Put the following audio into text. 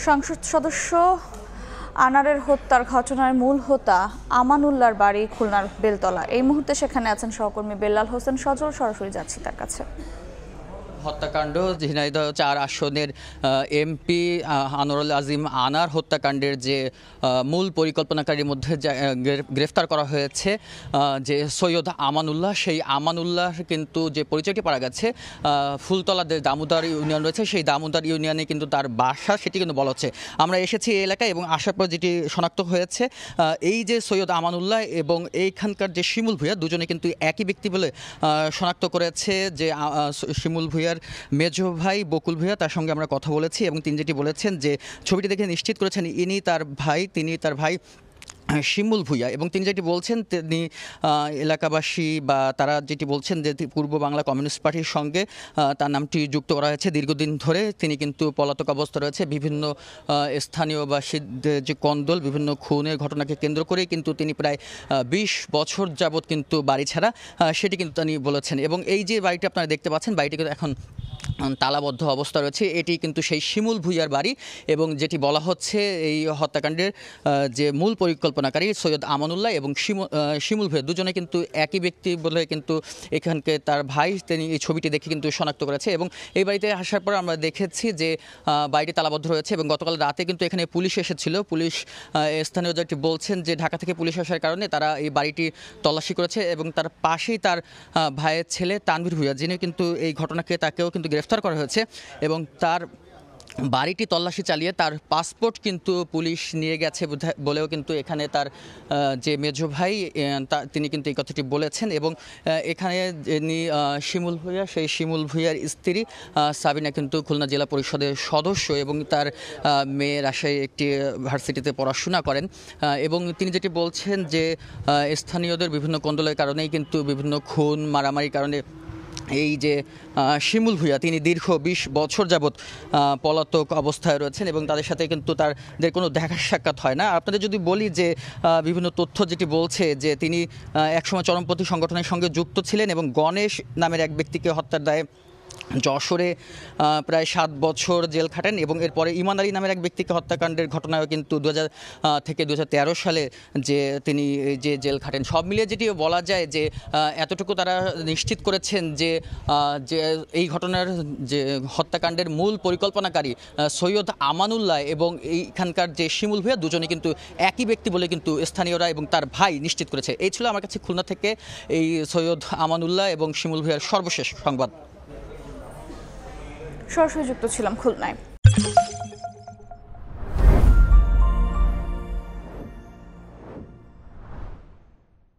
সংসদ সদস্য আনারের হত্যার ঘটনার মূল হোতা আমানুল্লাহর বাড়ি খুলনার বেলতলা। এই মুহূর্তে সেখানে আছেন সহকর্মী বেল্লাল হোসেন সজল। সরাসরি যাচ্ছি তার কাছে। হত্যাকাণ্ড ঝিনাইদহ ৪ আসনের এমপি আনোয়ারুল আজিম আনার হত্যাকাণ্ডের যে মূল পরিকল্পনাকারীর মধ্যে গ্রেফতার করা হয়েছে যে সৈয়দ আমানুল্লাহ, সেই আমানুল্লাহ কিন্তু যে পরিচয়টি পাওয়া গেছে ফুলতলা যে দামোদর ইউনিয়ন রয়েছে, সেই দামোদর ইউনিয়নে কিন্তু তার বাসা, সেটি কিন্তু বলা হচ্ছে। আমরা এসেছি এই এলাকায় এবং আসার পর যেটি শনাক্ত হয়েছে এই যে সৈয়দ আমানুল্লাহ এবং এইখানকার যে শিমুল ভূঁইয়া, দুজনে কিন্তু একই ব্যক্তি বলে শনাক্ত করেছে। যে শিমুল ভূঁইয়া মেজো ভাই বকুল ভূঁইয়া, তার সঙ্গে আমরা কথা বলেছি এবং তিনি যেটি বলেছেন যে ছবিটি দেখে নিশ্চিত করেছেন তিনি তার ভাই শিমুল ভূঁইয়া। এবং তিনি যেটি বলছেন, তিনি এলাকাবাসী বা তারা যেটি বলছেন যে পূর্ব বাংলা কমিউনিস্ট পার্টির সঙ্গে তার নামটি যুক্ত করা হয়েছে। দীর্ঘদিন ধরে তিনি কিন্তু পলাতক অবস্থা রয়েছে। বিভিন্ন স্থানীয় বা যে কন্দল, বিভিন্ন খুনের ঘটনাকে কেন্দ্র করেই কিন্তু তিনি প্রায় ২০ বছর যাবৎ কিন্তু বাড়ি ছাড়া, সেটি কিন্তু তিনি বলেছেন। এবং এই যে বাড়িটি আপনারা দেখতে পাচ্ছেন, বাড়িটি কিন্তু এখন তালাবদ্ধ অবস্থা রয়েছে। এটি কিন্তু সেই শিমুল ভূঁইয়ার বাড়ি এবং যেটি বলা হচ্ছে এই হত্যাকাণ্ডের যে মূল পরিকল্পনাকারী সৈয়দ আমানুল্লাহ এবং শিমুল ভূঁইয়া, দুজনে কিন্তু একই ব্যক্তি বলে কিন্তু এখানকে তার ভাই তিনি এই ছবিটি দেখে কিন্তু শনাক্ত করেছে। এবং এই বাড়িতে আসার পর আমরা দেখেছি যে বাড়িটি তালাবদ্ধ রয়েছে এবং গতকাল রাতে কিন্তু এখানে পুলিশ এসেছিল। পুলিশ স্থানীয় যেটি বলছেন যে ঢাকা থেকে পুলিশ আসার কারণে তারা এই বাড়িটি তল্লাশি করেছে এবং তার পাশেই তার ভাইয়ের ছেলে তানভীর ভূঁইয়া, যিনি কিন্তু এই ঘটনাকে তাকেও কিন্তু গ্রেফতার করা হয়েছে এবং তার বাড়িটি তল্লাশি চালিয়ে তার পাসপোর্ট কিন্তু পুলিশ নিয়ে গেছে বলেও কিন্তু এখানে তার যে মেজো ভাই তিনি কিন্তু এই কথাটি বলেছেন। এবং এখানে যিনি শিমুল ভূঁইয়া, সেই শিমুল ভূঁইয়ার স্ত্রী সাবিনা কিন্তু খুলনা জেলা পরিষদের সদস্য এবং তার মেয়ে রাজশাহী একটি ভার্সিটিতে পড়াশোনা করেন। এবং তিনি যেটি বলছেন যে স্থানীয়দের বিভিন্ন কোন্দলের কারণেই কিন্তু বিভিন্ন খুন মারামারির কারণে এই যে শিমুল ভূঁইয়া, তিনি দীর্ঘ ২০ বছর যাবৎ পলাতক অবস্থায় রয়েছেন এবং তাদের সাথে কিন্তু তাদের কোনো দেখা সাক্ষাৎ হয় না। আপনাদের যদি বলি যে বিভিন্ন তথ্য যেটি বলছে যে তিনি একসময় চরমপন্থী সংগঠনের সঙ্গে যুক্ত ছিলেন এবং গণেশ নামের এক ব্যক্তিকে হত্যার দায়ে যশোরে প্রায় ৭ বছর জেল খাটেন এবং এরপরে ইমান আলী নামের এক ব্যক্তিকে হত্যাকাণ্ডের ঘটনায়ও কিন্তু ২০০০ থেকে ২০১৩ সালে যে তিনি যে জেল খাটেন। সব মিলিয়ে যেটি বলা যায় যে এতটুকু তারা নিশ্চিত করেছেন যে এই ঘটনার যে হত্যাকাণ্ডের মূল পরিকল্পনাকারী সৈয়দ আমানুল্লাহ এবং এইখানকার যে শিমুল ভূঁইয়া, দুজনে কিন্তু একই ব্যক্তি বলে কিন্তু স্থানীয়রা এবং তার ভাই নিশ্চিত করেছে। এই ছিল আমার কাছে খুলনা থেকে এই সৈয়দ আমানুল্লাহ এবং শিমুল ভূঁইয়ার সর্বশেষ সংবাদ। সরাসরি যুক্ত ছিলাম খুলনায়।